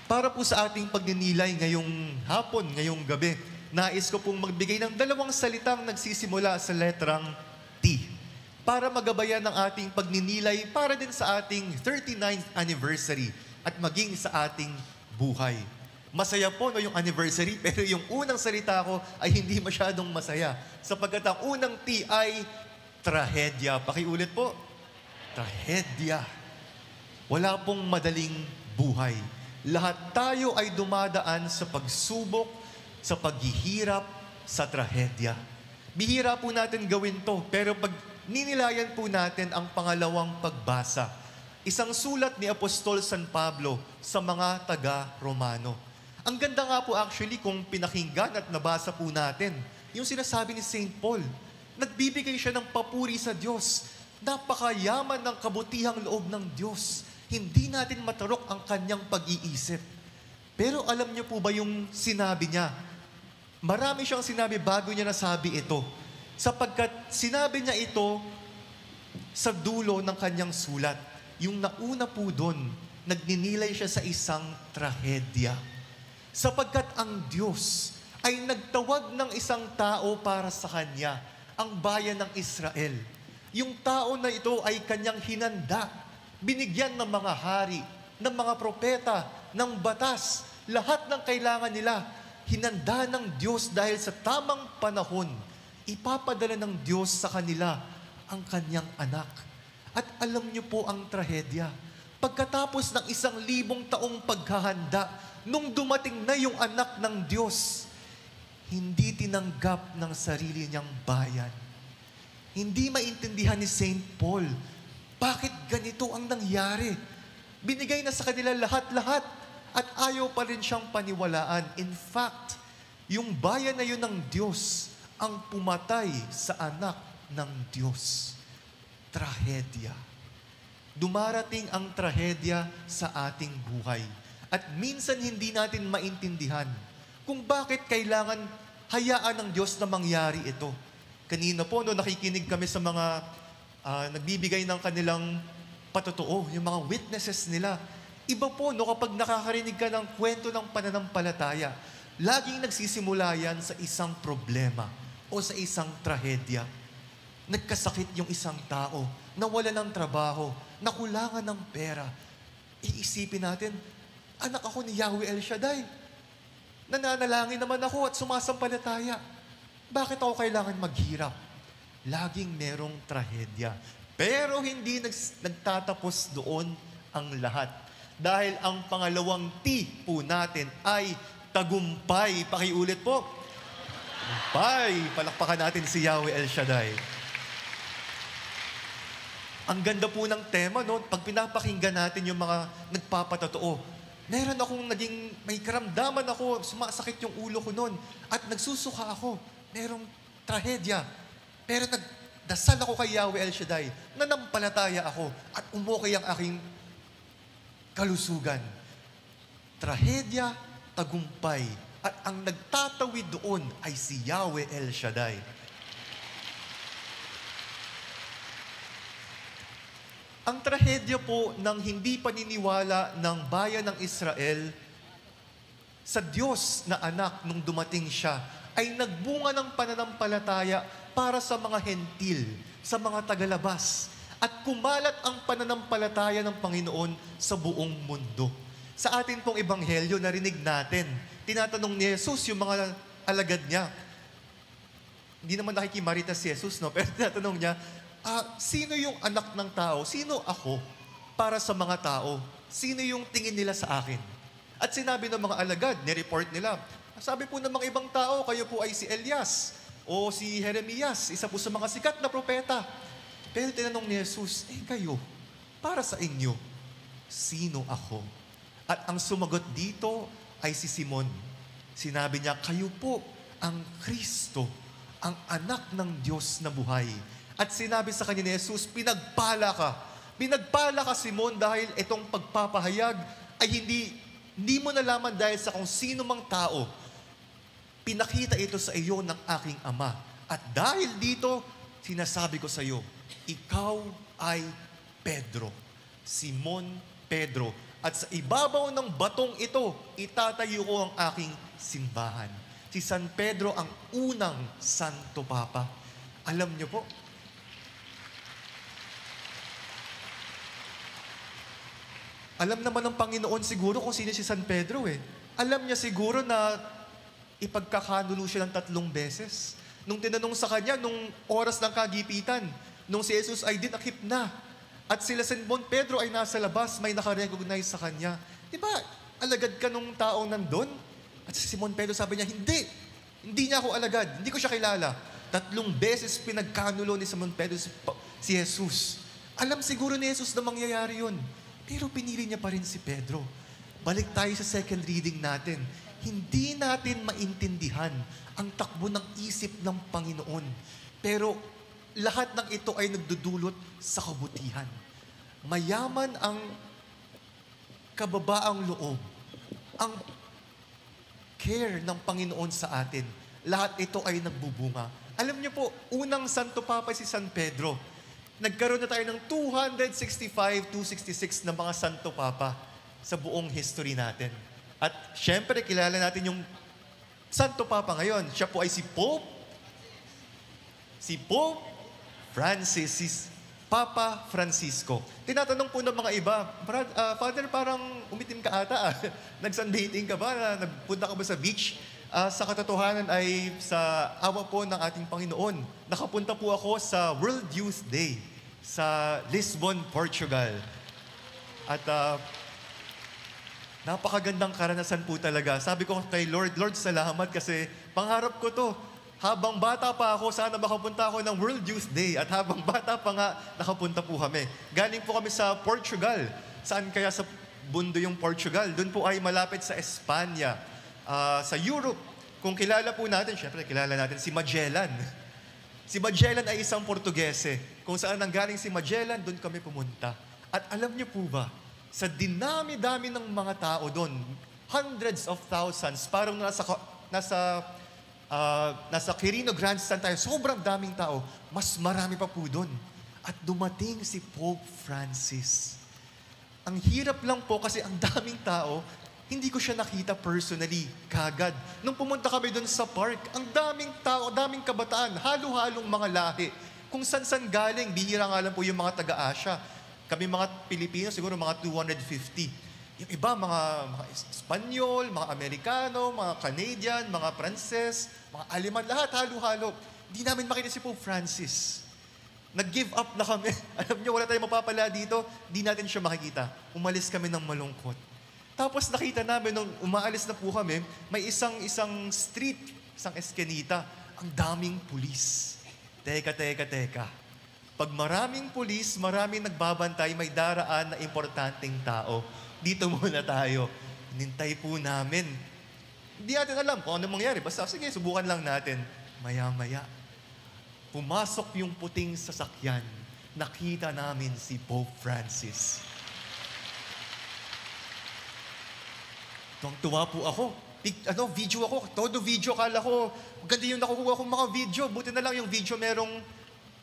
Para po sa ating pagninilay ngayong hapon, ngayong gabi, nais ko pong magbigay ng dalawang salitang nagsisimula sa letrang T para magabayan ng ating pagninilay para din sa ating 39th anniversary at maging sa ating buhay. Masaya po no, yung anniversary, pero yung unang salita ko ay hindi masyadong masaya sapagkat ang unang T ay trahedya. Pakiulit po, trahedya. Wala pong madaling buhay. Lahat tayo ay dumadaan sa pagsubok, sa paghihirap, sa trahedya. Bihira po natin gawin to, pero pag ninilayan po natin ang pangalawang pagbasa, isang sulat ni Apostol San Pablo sa mga taga-Romano. Ang ganda nga po actually kung pinakinggan at nabasa po natin, yung sinasabi ni St. Paul, nagbibigay siya ng papuri sa Diyos. Napakayaman ng kabutihang loob ng Diyos. Hindi natin matarok ang kanyang pag-iisip. Pero alam niyo po ba yung sinabi niya? Marami siyang sinabi bago niya nasabi ito. Sapagkat sinabi niya ito sa dulo ng kanyang sulat. Yung nauna po doon, nagninilay siya sa isang trahedya. Sapagkat ang Diyos ay nagtawag ng isang tao para sa kanya, ang bayan ng Israel. Yung tao na ito ay kanyang hinanda, binigyan ng mga hari, ng mga propeta, ng batas, lahat ng kailangan nila, hinanda ng Diyos dahil sa tamang panahon, ipapadala ng Diyos sa kanila ang kanyang anak. At alam niyo po ang trahedya, pagkatapos ng 1,000 taong paghahanda, nung dumating na yung anak ng Diyos, hindi tinanggap ng sarili niyang bayan. Hindi maintindihan ni St. Paul, bakit ganito ang nangyari? Binigay na sa kanila lahat-lahat at ayaw pa rin siyang paniwalaan. In fact, yung bayan na yun ng Diyos ang pumatay sa anak ng Diyos. Trahedya. Dumarating ang trahedya sa ating buhay. At minsan hindi natin maintindihan kung bakit kailangan hayaan ng Diyos na mangyari ito. Kanina po, no, nakikinig kami sa mga nagbibigay ng kanilang patotoo, yung mga witnesses nila. Iba po, no, kapag nakakarinig ka ng kwento ng pananampalataya, laging nagsisimula yan sa isang problema o sa isang trahedya. Nagkasakit yung isang tao, nawala ng trabaho, nakulangan ng pera. Iisipin natin, anak ako ni Yahweh El Shaddai. Nananalangin naman ako at sumasampalataya. Bakit ako kailangan maghirap? Laging merong trahedya. Pero hindi nagtatapos doon ang lahat. Dahil ang pangalawang T po natin ay tagumpay. Pakiulit po. Tagumpay. Palakpakan natin si Yahweh El Shaddai. Ang ganda po ng tema, no? Pag pinapakinggan natin yung mga nagpapatotoo, meron akong may karamdaman ako, sumasakit yung ulo ko noon, at nagsusuka ako. Merong trahedya. Pero nagdasal ako kay Yahweh El Shaddai, nanampalataya ako, at umukay ang aking kalusugan. Trahedya, tagumpay, at ang nagtatawid doon ay si Yahweh El Shaddai. Ang trahedya po ng hindi paniniwala ng bayan ng Israel sa Diyos na anak nung dumating siya ay nagbunga ng pananampalataya para sa mga hentil, sa mga tagalabas. At kumalat ang pananampalataya ng Panginoon sa buong mundo. Sa atin pong ebanghelyo, narinig natin, tinatanong ni Jesus yung mga alagad niya. Hindi naman nakikimarita si Jesus, no? Pero tinatanong niya, sino yung anak ng tao? Sino ako para sa mga tao? Sino yung tingin nila sa akin? At sinabi ng mga alagad, nireport nila, sabi po ng mga ibang tao, kayo po ay si Elias o si Jeremias, isa po sa mga sikat na propeta. Pero tinanong ni Jesus, kayo, para sa inyo, sino ako? At ang sumagot dito ay si Simon. Sinabi niya, kayo po ang Kristo, ang anak ng Diyos na buhay. At sinabi sa kanya ni Jesus, pinagpala ka. Pinagpala ka, Simon, dahil itong pagpapahayag ay hindi mo nalaman dahil sa kung sino mang tao. Pinakita ito sa iyo ng aking Ama. At dahil dito, sinasabi ko sa iyo, ikaw ay Pedro. Simon Pedro. At sa ibabaw ng batong ito, itatayo ko ang aking simbahan. Si San Pedro ang unang Santo Papa. Alam niyo po, alam naman ng Panginoon siguro kung sino si San Pedro eh. Alam niya siguro na ipagkakanulo siya ng 3 beses. Nung tinanong sa kanya, nung oras ng kagipitan, nung si Jesus ay dinakip na, at sila Simon Pedro ay nasa labas, may nakarecognize sa kanya. Di ba, alagad ka nung taong nandun? At si Simon Pedro sabi niya, hindi niya ako alagad, hindi ko siya kilala. 3 beses pinagkanulo ni Simon Pedro si Jesus. Alam siguro ni Jesus na mangyayari yun. Pero pinili niya pa rin si Pedro. Balik tayo sa second reading natin. Hindi natin maintindihan ang takbo ng isip ng Panginoon. Pero lahat ng ito ay nagdudulot sa kabutihan. Mayaman ang kababaang loob, ang care ng Panginoon sa atin. Lahat ito ay nagbubunga. Alam niyo po, unang Santo Papa si San Pedro. Nagkaroon na tayo ng 265, 266 na mga Santo Papa sa buong history natin. At syempre, kilala natin yung Santo Papa ngayon. Siya po ay si Pope Francis, si Papa Francisco. Tinatanong po ng mga iba, Father, parang umitim ka ata. Nag-sunbathing ka ba? Nagpunta ka ba sa beach? Sa katotohanan ay sa awa po ng ating Panginoon, nakapunta po ako sa World Youth Day sa Lisbon, Portugal. At napakagandang karanasan po talaga. Sabi ko kay Lord, salamat kasi pangarap ko to. Habang bata pa ako, sana makapunta ako ng World Youth Day. At habang bata pa nga, nakapunta po kami. Galing po kami sa Portugal. Saan kaya sa bundo yung Portugal? Doon po ay malapit sa Espanya. Sa Europe, kung kilala po natin, syempre kilala natin si Magellan. Si Magellan ay isang Portugese. Kung saan nanggaling si Magellan, doon kami pumunta. At alam niyo po ba, sa dinami-dami ng mga tao doon, hundreds of thousands, parang nasa Quirino Grandstand tayo, sobrang daming tao, mas marami pa po doon. At dumating si Pope Francis. Ang hirap lang po kasi ang daming tao, hindi ko siya nakita personally, kagad. Nung pumunta kami doon sa park, ang daming tao, daming kabataan, halo-halong mga lahi. Kung san-san galing, bihira nga lang po yung mga taga-Asia. Kami mga Pilipino, siguro mga 250. Yung iba, mga Espanyol, mga Amerikano, mga Canadian, mga Pranses, mga Aleman, lahat halo-halo. Hindi namin makita si Pope Francis. Nag-give up na kami. Alam niyo, wala tayong mapapala dito, hindi natin siya makikita. Umalis kami ng malungkot. Tapos nakita namin, nung umaalis na po kami, may isang street, isang eskenita, ang daming pulis. Teka. Pag maraming pulis, maraming nagbabantay, may daraan na importanteng tao. Dito muna tayo. Hinintay po namin. Hindi natin alam kung ano mangyari. Basta, sige, subukan lang natin. Maya-maya, pumasok yung puting sasakyan. Nakita namin si Pope Francis. Tuwa po ako. Video ako. Todo video. Kala ko, ganda yung nakukuha kong mga video. Buti na lang yung video merong,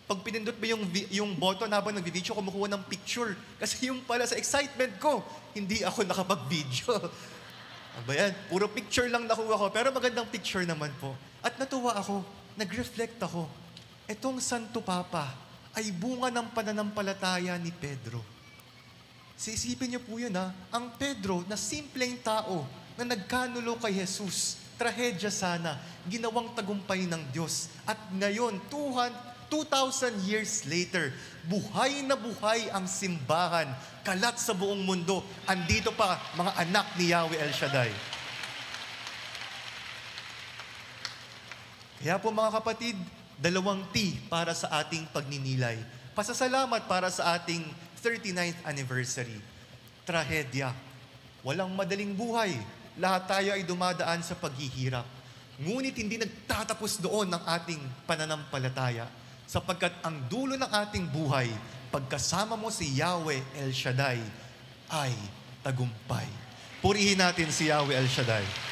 pag pinindot mo yung button habang nag-video, kumukuha ng picture. Kasi yung pala sa excitement ko, hindi ako nakapag-video. Aba yan, puro picture lang nakuha ko. Pero magandang picture naman po. At natuwa ako. Nag-reflect ako. Etong Santo Papa ay bunga ng pananampalataya ni Pedro. Isipin niyo po yun ang Pedro na simpleng tao na nagkanulo kay Jesus, trahedya sana, ginawang tagumpay ng Diyos. At ngayon, 2,000 years later, buhay na buhay ang simbahan, kalat sa buong mundo. Andito pa mga anak ni Yahweh El Shaddai. Kaya po mga kapatid, 2 T para sa ating pagninilay. Pasasalamat para sa ating 39th anniversary. Trahedya. Walang madaling buhay. Lahat tayo ay dumadaan sa paghihirap. Ngunit hindi nagtatapos doon ang ating pananampalataya. Sapagkat ang dulo ng ating buhay, pagkasama mo si Yahweh El Shaddai, ay tagumpay. Purihin natin si Yahweh El Shaddai.